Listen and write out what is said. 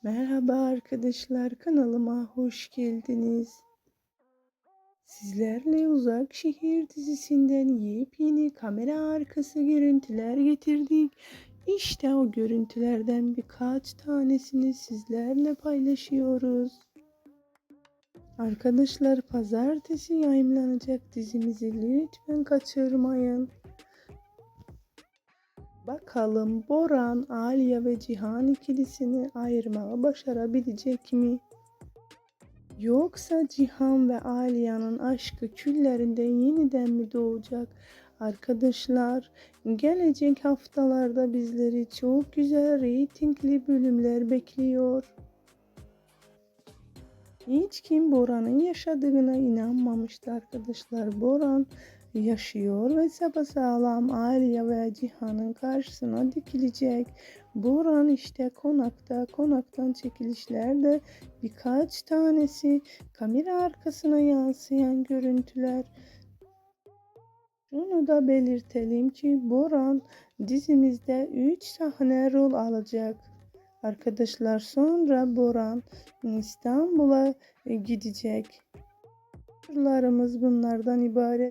Merhaba arkadaşlar, kanalıma hoş geldiniz. Sizlerle Uzak Şehir dizisinden yepyeni kamera arkası görüntüler getirdik. İşte o görüntülerden birkaç tanesini sizlerle paylaşıyoruz. Arkadaşlar, pazartesi yayınlanacak dizimizi lütfen kaçırmayın. Bakalım Boran, Aliye ve Cihan ikilisini ayırmayı başarabilecek mi? Yoksa Cihan ve Aliye'nin aşkı küllerinden yeniden mi doğacak? Arkadaşlar, gelecek haftalarda bizleri çok güzel reytingli bölümler bekliyor. Hiç kim Boran'ın yaşadığına inanmamıştı arkadaşlar. Boran yaşıyor ve sapasağlam Aliye ve Cihan'ın karşısına dikilecek. Boran işte konaktan çekilişlerde birkaç tanesi kamera arkasına yansıyan görüntüler. Şunu da belirtelim ki Boran dizimizde 3 sahne rol alacak. Arkadaşlar, sonra Boran İstanbul'a gidecek. Sorularımız bunlardan ibaret.